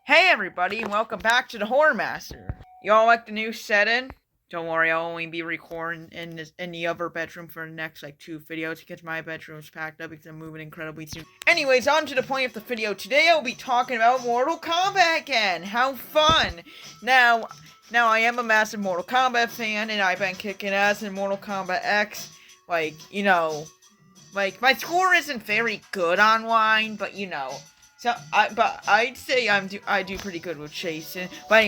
Hey everybody, and welcome back to the Horror Master. Y'all like the new setting? Don't worry, I'll only be recording in the other bedroom for the next two videos because my bedroom's packed up because I'm moving incredibly soon. Anyways, on to the point of the video. Today I'll be talking about Mortal Kombat again. How fun! Now I am a massive Mortal Kombat fan, and I've been kicking ass in Mortal Kombat X. My score isn't very good online, but but I'd say I do pretty good with chasing. But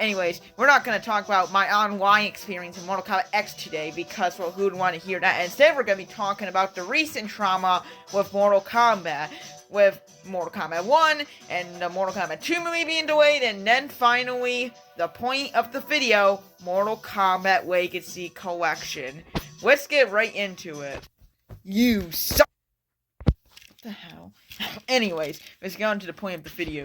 anyways, we're not gonna talk about my online experience in Mortal Kombat X today because who would want to hear that? Instead, we're gonna be talking about the recent trauma with Mortal Kombat. With Mortal Kombat 1 and the Mortal Kombat 2 movie being delayed, and then finally, the point of the video, Mortal Kombat Legacy Collection. Let's get right into it. You suck! What the hell? Anyways, let's get on to the point of the video.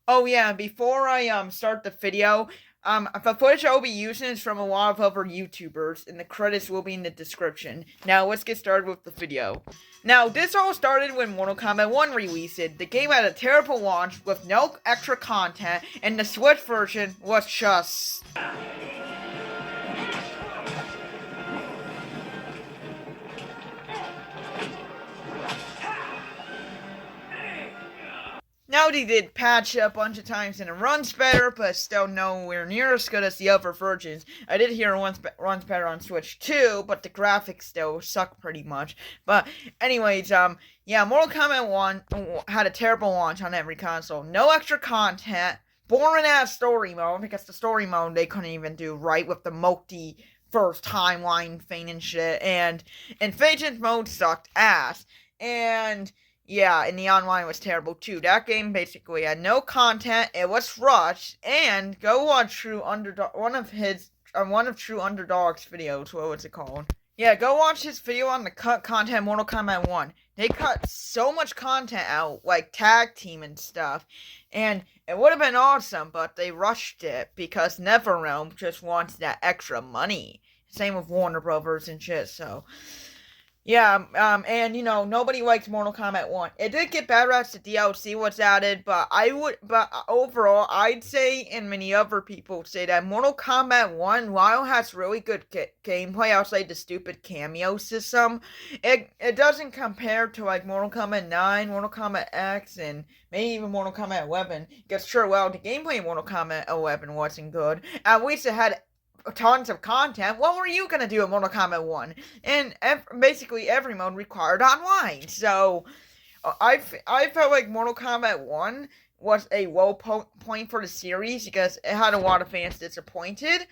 Oh yeah, before I start the video, the footage I'll be using is from a lot of other YouTubers, and the credits will be in the description. Now let's get started with the video. Now this all started when Mortal Kombat 1 released. The game had a terrible launch with no extra content, and the Switch version was just... Now they did patch it a bunch of times and it runs better, but still nowhere near as good as the other versions. I did hear it runs better on Switch too, but the graphics still suck pretty much. But anyways, yeah, Mortal Kombat 1 had a terrible launch on every console. No extra content, boring ass story mode, because the story mode they couldn't even do right with the multi first timeline thing and shit, and Invasion mode sucked ass, and... yeah, and the online was terrible too. That game basically had no content, it was rushed, and go watch one of True Underdog's videos. What was it called? Yeah, go watch his video on the cut content Mortal Kombat 1. They cut so much content out, like tag team and stuff, and it would have been awesome, but they rushed it because NetherRealm just wants that extra money. Same with Warner Brothers and shit, so... yeah, and nobody liked Mortal Kombat 1. It did get better as the DLC was added, but overall, I'd say, and many other people say that Mortal Kombat 1, while it has really good gameplay outside the stupid cameo system, it doesn't compare to like Mortal Kombat 9, Mortal Kombat X, and maybe even Mortal Kombat 11. Because sure, well, the gameplay in Mortal Kombat 11 wasn't good. At least it had tons of content. What were you gonna do in Mortal Kombat 1? And basically every mode required online. So I felt like Mortal Kombat 1 was a low point for the series because it had a lot of fans disappointed.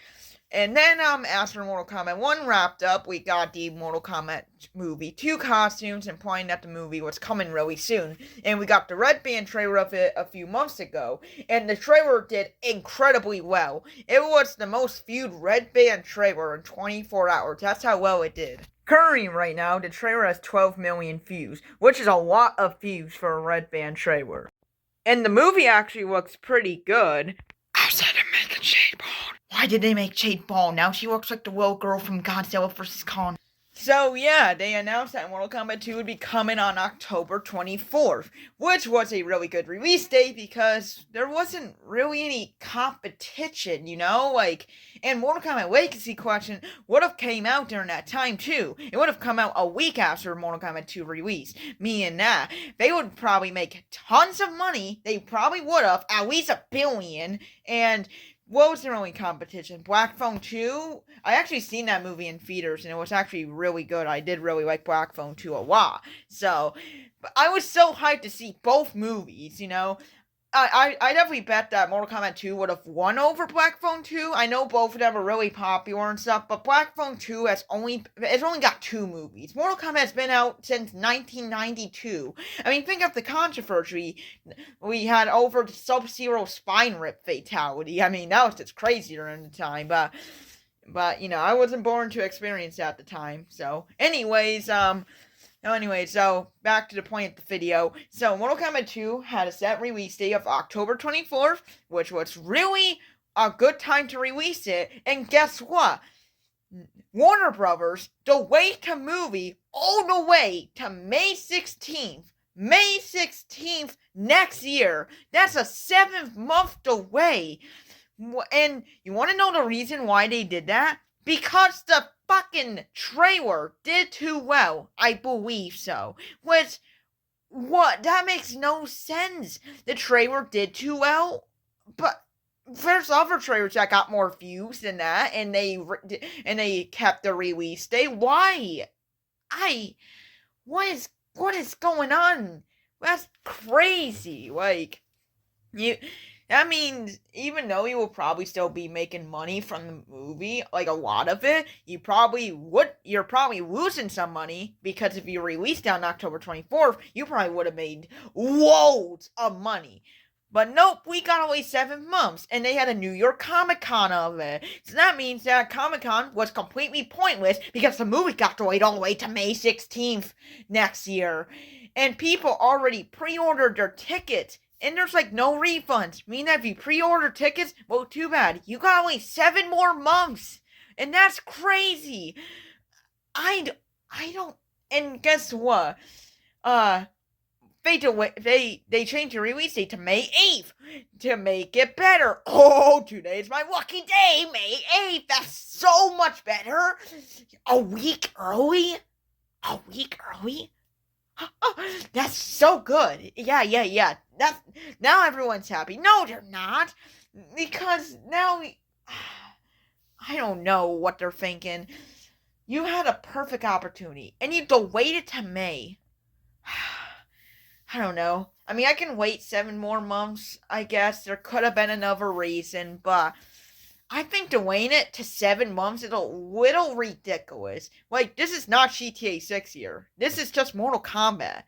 And then, after Mortal Kombat 1 wrapped up, we got the Mortal Kombat movie 2 costumes, implying that the movie was coming really soon. And we got the Red Band trailer of it a few months ago, and the trailer did incredibly well. It was the most viewed Red Band trailer in 24 hours. That's how well it did. Currently, right now, the trailer has 12 million views, which is a lot of views for a Red Band trailer. And the movie actually looks pretty good. Outside of making Jade Ball. Why did they make Jade Ball? Now she looks like the little girl from Godzilla vs. Kong. So yeah, they announced that Mortal Kombat 2 would be coming on October 24th, which was a really good release date because there wasn't really any competition, and Mortal Kombat Legacy Collection would have came out during that time too. It would have come out a week after Mortal Kombat 2 release. Meaning that they would probably make tons of money. They probably would have, at least $1 billion, and... what was their only competition? Black Phone 2? I actually seen that movie in theaters, and it was actually really good. I did really like Black Phone 2 a lot. So, I was so hyped to see both movies, I definitely bet that Mortal Kombat 2 would have won over Black Phone 2. I know both of them are really popular and stuff, but Black Phone 2 it's only got 2 movies. Mortal Kombat has been out since 1992. I mean, think of the controversy we had over the Sub-Zero spine rip fatality. I mean, that was just crazy during the time, but I wasn't born to experience that at the time. So, so back to the point of the video. So, Mortal Kombat 2 had a set release date of October 24th, which was really a good time to release it. And guess what? Warner Brothers delayed the movie all the way to May 16th. May 16th next year. That's a 7-month away. And you want to know the reason why they did that? Because the fucking trailer did too well. I believe so. What? That makes no sense. The trailer did too well, but there's other trailers that got more views than that, and they kept the release date. Why? What is going on? That's crazy. Like, you. That means even though you will probably still be making money from the movie, like a lot of it, you're probably losing some money, because if you released on October 24th, you probably would have made loads of money. But nope, we got away 7 months, and they had a New York Comic Con of it. So that means that Comic Con was completely pointless, because the movie got delayed all the way to May 16th next year. And people already pre-ordered their tickets. And there's like no refunds. Meaning that if you pre-order tickets, well, too bad. You got only 7 more months. And that's crazy. I don't. And guess what? They changed the release date to May 8th to make it better. Oh, today's my lucky day, May 8th. That's so much better. A week early? A week early? Oh, that's so good. Yeah. Now everyone's happy. No, they're not. Because now I don't know what they're thinking. You had a perfect opportunity, and you delayed it to May. I don't know. I mean, I can wait 7 more months, I guess. There could have been another reason, but I think delaying it to 7 months is a little ridiculous. Like, this is not GTA 6 here. This is just Mortal Kombat.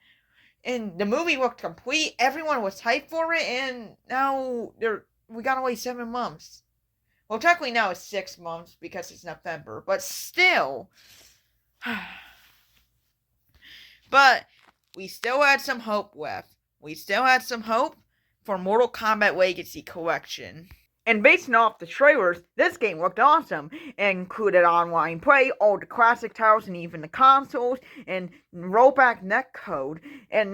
And the movie looked complete. Everyone was hyped for it, and now we got away 7 months. Well, technically now it's 6 months because it's November, but still. But we still had some hope left. We still had some hope for Mortal Kombat Legacy Collection. And based off the trailers, this game looked awesome. It included online play, all the classic titles, and even the consoles, and rollback netcode. And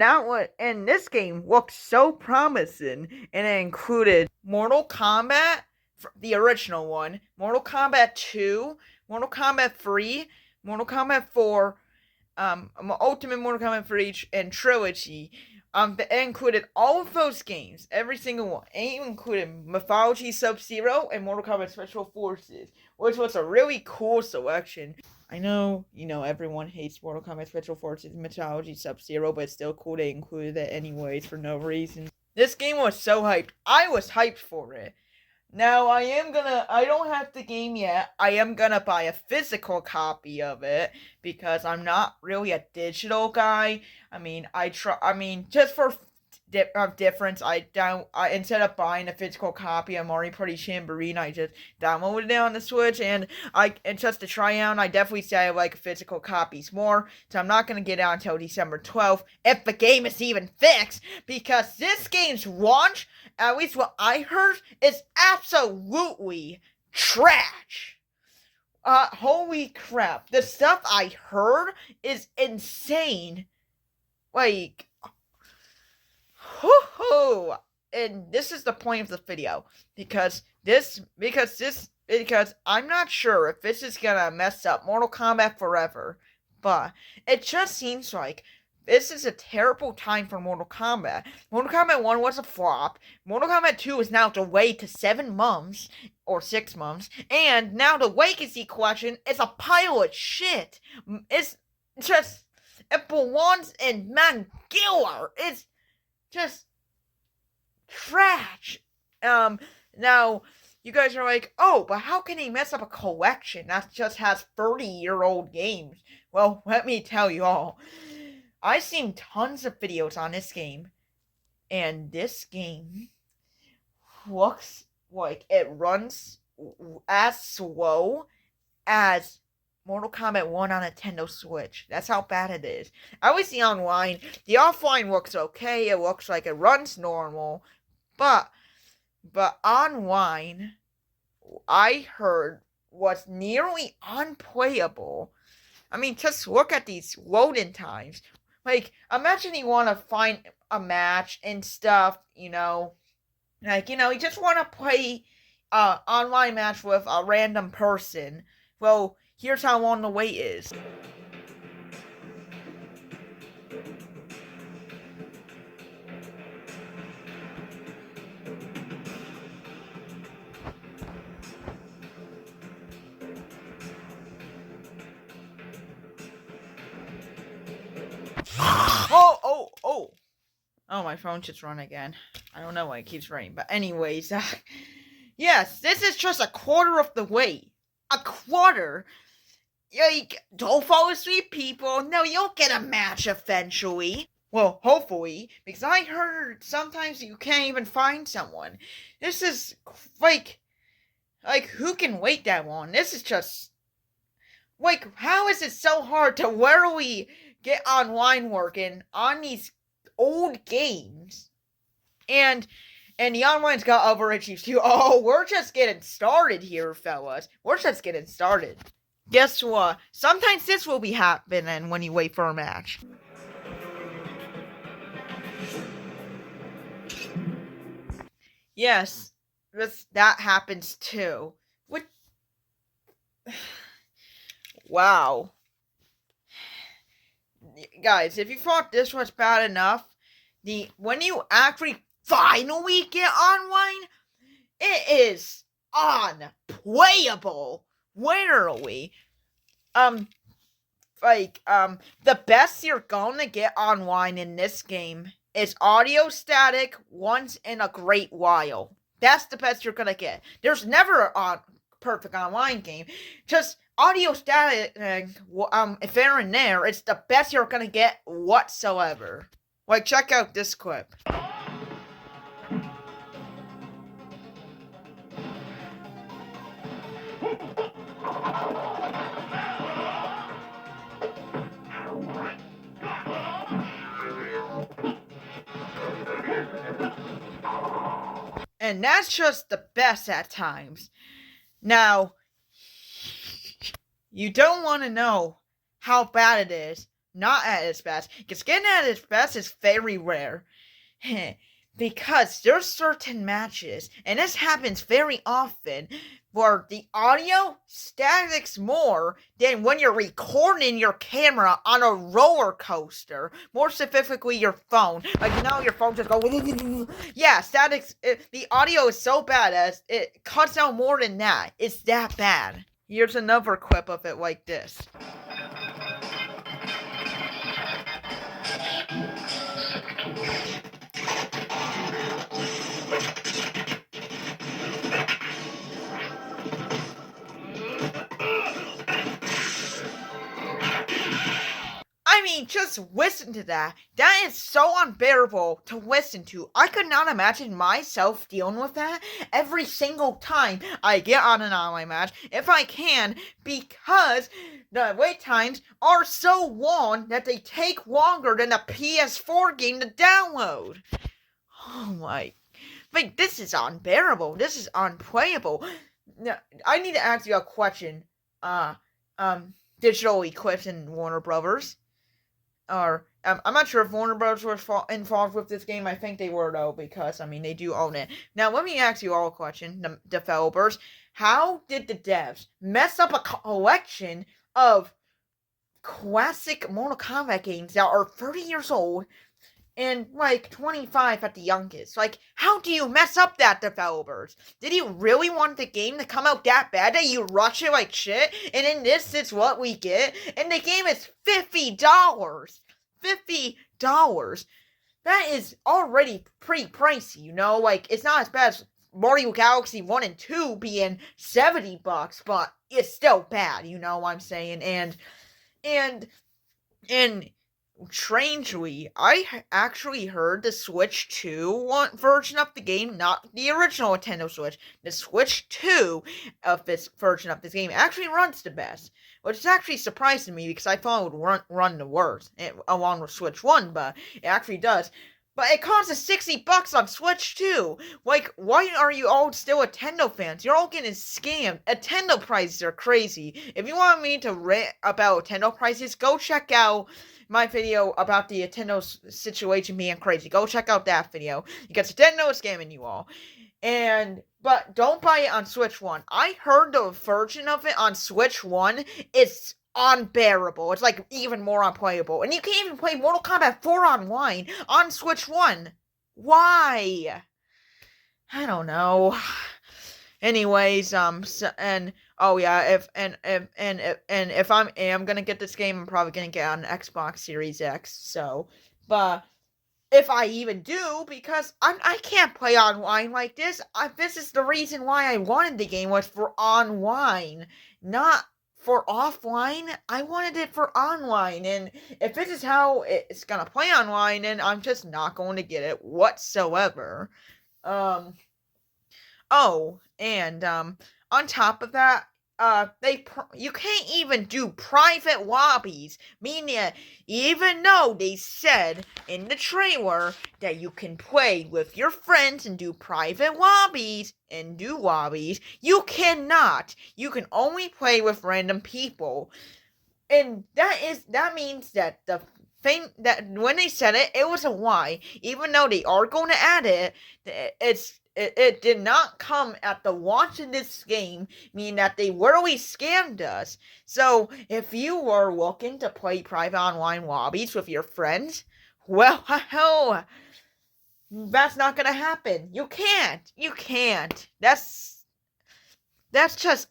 this game looked so promising. And it included Mortal Kombat, the original one, Mortal Kombat 2, Mortal Kombat 3, Mortal Kombat 4, Ultimate Mortal Kombat 3, and Trilogy. It included all of those games, every single one. It included Mythology Sub-Zero and Mortal Kombat Special Forces, which was a really cool selection. I know, everyone hates Mortal Kombat Special Forces and Mythology Sub-Zero, but it's still cool they included it anyways for no reason. This game was so hyped. I was hyped for it. Now, I don't have the game yet. I am gonna buy a physical copy of it, because I'm not really a digital guy. Just for difference, instead of buying a physical copy, I'm already pretty chamberine. I just downloaded it on the Switch, and just to try out, I definitely say I like physical copies more, so I'm not gonna get out until December 12th, if the game is even fixed, because this game's launch, at least what I heard, is absolutely trash. Holy crap. The stuff I heard is insane. Like, hoo-hoo. And this is the point of the video. Because I'm not sure if this is gonna mess up Mortal Kombat Forever. But it just seems like this is a terrible time for Mortal Kombat. Mortal Kombat 1 was a flop. Mortal Kombat 2 is now delayed to 7 months, or 6 months. And now the Legacy Collection is a pile of shit. It belongs in Mangilla. It's just trash. Now, you guys are like, oh, but how can he mess up a collection that just has 30-year-old games? Well, let me tell you all. I've seen tons of videos on this game, and this game looks like it runs as slow as Mortal Kombat 1 on Nintendo Switch. That's how bad it is. I always see online, the offline looks okay, it looks like it runs normal, but online, I heard, was nearly unplayable. I mean, just look at these loading times. Like, imagine you want to find a match and stuff, you just want to play online match with a random person. Well, here's how long the wait is. Oh, my phone just run again. I don't know why it keeps ringing, but anyways, yes, this is just a quarter of the way. A quarter? Like, don't fall asleep, people. No, you'll get a match eventually. Well, hopefully, because I heard sometimes you can't even find someone. This is, like, who can wait that long? This is just, how is it so hard to literally get online working on these old games? And the online's got other issues too. Oh, we're just getting started here, fellas. We're just getting started. Guess what? Sometimes this will be happening when you wait for a match. Yes, that happens too. What? Wow. Guys, if you thought this was bad enough, when you actually finally get online, it is unplayable. Literally. The best you're gonna get online in this game is audio static once in a great while. That's the best you're gonna get. There's never a perfect online game. Just audio static, if they're in there, it's the best you're gonna get whatsoever. Like, check out this clip. And that's just the best at times. Now, you don't want to know how bad it is. Not at its best. Because getting at its best is very rare. Because there's certain matches, and this happens very often, where the audio statics more than when you're recording your camera on a roller coaster. More specifically, your phone. Like, your phone just goes... Yeah, statics... the audio is so bad as it cuts out more than that. It's that bad. Here's another clip of it like this. I mean, just listen to that. That is so unbearable to listen to. I could not imagine myself dealing with that every single time I get on an online match, if I can, because the wait times are so long that they take longer than a PS4 game to download. Oh my. Like, this is unbearable. This is unplayable. Now, I need to ask you a question. Digital Eclipse and Warner Brothers. I'm not sure if Warner Bros. Was involved with this game. I think they were, though, because, they do own it. Now, let me ask you all a question, the developers. How did the devs mess up a collection of classic Mortal Kombat games that are 30 years old and, 25 at the youngest? How do you mess up that, developers? Did you really want the game to come out that bad that you rush it like shit? And in this, it's what we get? And the game is $50. $50. That is already pretty pricey, it's not as bad as Mario Galaxy 1 and 2 being $70, but it's still bad, you know what I'm saying? And strangely, I actually heard the Switch 2 version of the game, not the original Nintendo Switch, the Switch 2 of this version of this game actually runs the best, which is actually surprising me because I thought it would run the worst, along with Switch 1, but it actually does. But it costs us $60 on Switch too. Like, why are you all still Nintendo fans? You're all getting scammed. Nintendo prices are crazy. If you want me to rant about Nintendo prices, go check out my video about the Nintendo situation being crazy. Go check out that video because Nintendo is scamming you all. But don't buy it on Switch 1. I heard the version of it on Switch 1 is unbearable. It's like even more unplayable. And you can't even play Mortal Kombat 4 online on Switch 1. Why? I don't know. Anyways, if I am gonna get this game, I'm probably gonna get on Xbox Series X. So, but if I even do, because I can't play online like this. This is the reason why I wanted the game was for online, not for offline. I wanted it for online, and if this is how it's gonna play online, then I'm just not going to get it whatsoever. Oh, and on top of that, you can't even do private lobbies, meaning that even though they said in the trailer that you can play with your friends and do private lobbies and do lobbies, you cannot. You can only play with random people. And that means that the thing that when they said it was a lie. Even though they are going to add it, it did not come at the launch of this game, meaning that they literally scammed us. So, if you were looking to play private online lobbies with your friends, well, hell, that's not gonna happen. You can't. That's just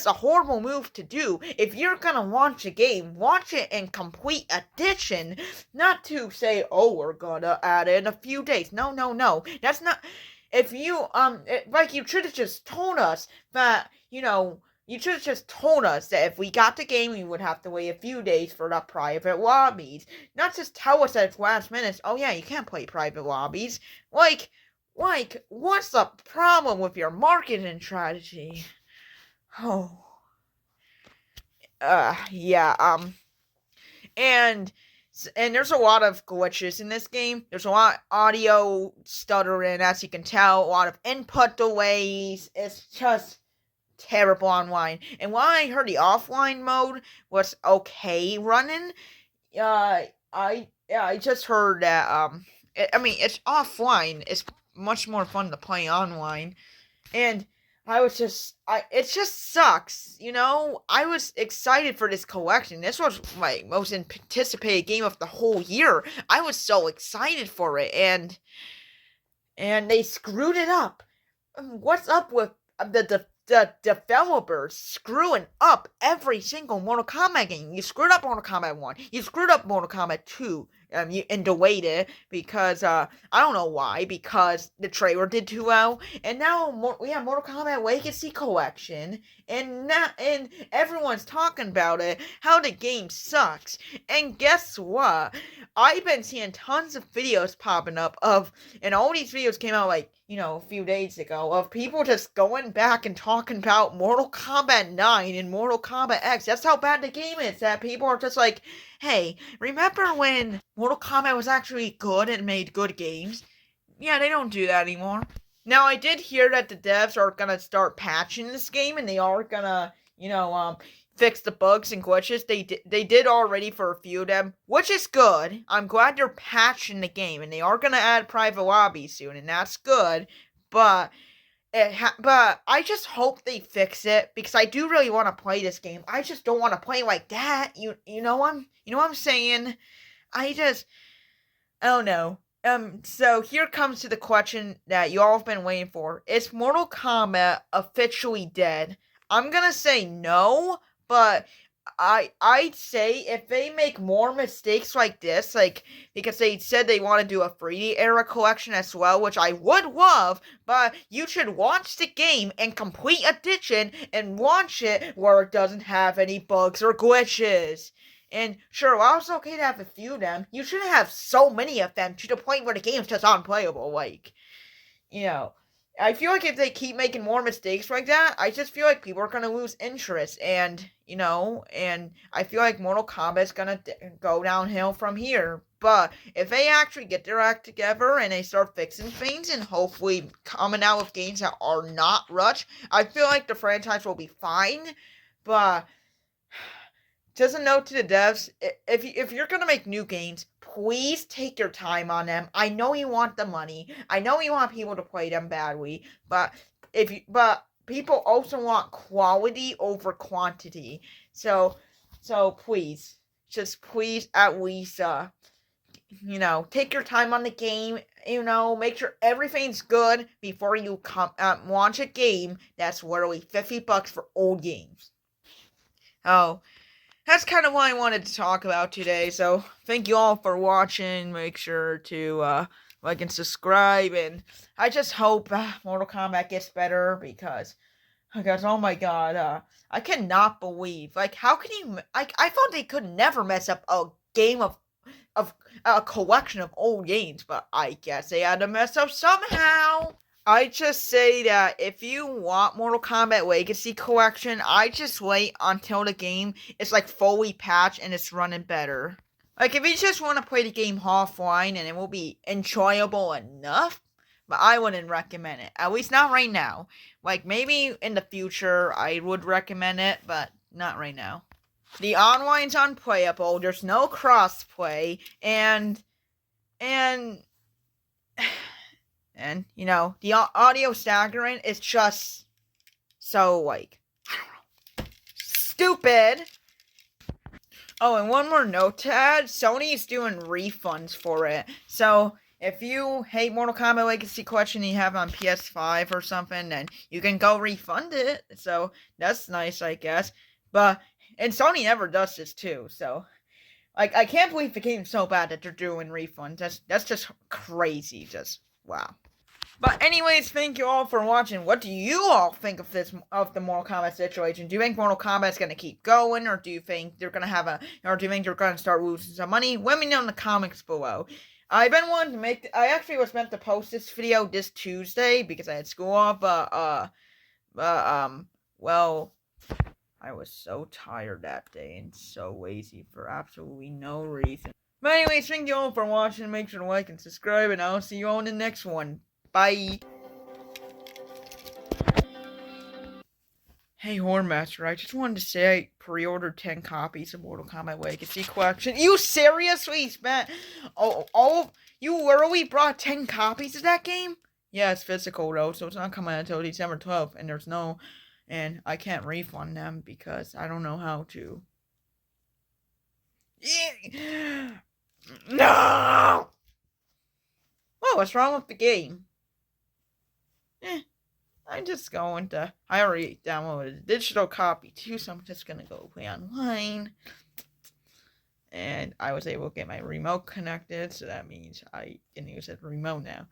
a horrible move to do. If you're gonna launch a game, launch it in complete edition, not to say, oh, we're gonna add it in a few days. No. That's not. If you you should have just told us that, you should have just told us that if we got the game, we would have to wait a few days for the private lobbies. Not just tell us that it's last minute. Oh yeah, you can't play private lobbies. What's the problem with your marketing strategy? Oh. Yeah, and there's a lot of glitches in this game. There's a lot of audio stuttering, as you can tell, a lot of input delays. It's just terrible online. And while I heard the offline mode was okay running, I just heard that, it's offline. It's much more fun to play online. And it just sucks, I was excited for this collection. This was my most anticipated game of the whole year. I was so excited for it, and they screwed it up. What's up with the developers screwing up every single Mortal Kombat game? You screwed up Mortal Kombat 1. You screwed up Mortal Kombat 2. And delayed it because, I don't know why, because the trailer did too well. And now we have Mortal Kombat Legacy Collection. And everyone's talking about it, how the game sucks. And guess what? I've been seeing tons of videos popping up and all these videos came out a few days ago, of people just going back and talking about Mortal Kombat 9 and Mortal Kombat X. That's how bad the game is, that people are just like, hey, remember when Mortal Kombat was actually good and made good games? Yeah, they don't do that anymore. Now, I did hear that the devs are gonna start patching this game, and they are gonna, fix the bugs and glitches. They did already for a few of them, which is good. I'm glad they're patching the game, and they are gonna add private lobbies soon, and that's good. But I just hope they fix it, because I do really want to play this game. I just don't want to play like that. You know what I'm saying? I don't know. So here comes to the question that you all have been waiting for. Is Mortal Kombat officially dead? I'm gonna say no, but I'd say if they make more mistakes like this, because they said they want to do a 3D era collection as well, which I would love, but you should launch the game in complete edition and launch it where it doesn't have any bugs or glitches. And sure, while it's okay to have a few of them, you shouldn't have so many of them to the point where the game's just unplayable. I feel like if they keep making more mistakes like that, I just feel like people are going to lose interest. And I feel like Mortal Kombat's going to go downhill from here. But if they actually get their act together and they start fixing things and hopefully coming out with games that are not rushed, I feel like the franchise will be fine. But just a note to the devs: if you're gonna make new games, please take your time on them. I know you want the money. I know you want people to play them badly, but people also want quality over quantity. So please, just please at least take your time on the game. Make sure everything's good before you launch a game that's literally $50 for old games. Oh, that's kind of what I wanted to talk about today. So thank you all for watching. Make sure to like and subscribe. And I just hope Mortal Kombat gets better because oh my god, I cannot believe, like, how can you, I thought they could never mess up a game of a collection of old games, but I guess they had to mess up somehow. I just say that if you want Mortal Kombat Legacy Collection, I just wait until the game is like fully patched and it's running better. Like, if you just want to play the game offline and it will be enjoyable enough, but I wouldn't recommend it. At least not right now. Like, maybe in the future I would recommend it, but not right now. The online's unplayable, there's no crossplay, and the audio staggering is just so, like, stupid. Oh, and one more note to add, Sony's doing refunds for it. So, if you hate Mortal Kombat Legacy Collection and you have it on PS5 or something, then you can go refund it. So, that's nice, I guess. And Sony never does this too, so, like, I can't believe the game's so bad that they're doing refunds. That's just crazy, just, wow. But anyways, thank you all for watching. What do you all think of the Mortal Kombat situation? Do you think Mortal Kombat's gonna keep going, or do you think they're gonna start losing some money? Let me know in the comments below. I've been wanting to I actually was meant to post this video this Tuesday because I had school off, well, I was so tired that day and so lazy for absolutely no reason. But anyways, thank you all for watching. Make sure to like and subscribe, and I'll see you all in the next one. Bye. Hey, Hornmaster, I just wanted to say I pre-ordered 10 copies of Mortal Kombat Legacy Collection. You seriously spent... you literally brought 10 copies of that game? Yeah, it's physical, though, so it's not coming out until December 12th, and I can't refund them because I don't know how to. No! Well, what's wrong with the game? I'm just going to... I already downloaded a digital copy too, so I'm just going to go play online. And I was able to get my remote connected, so that means I can use it remote now.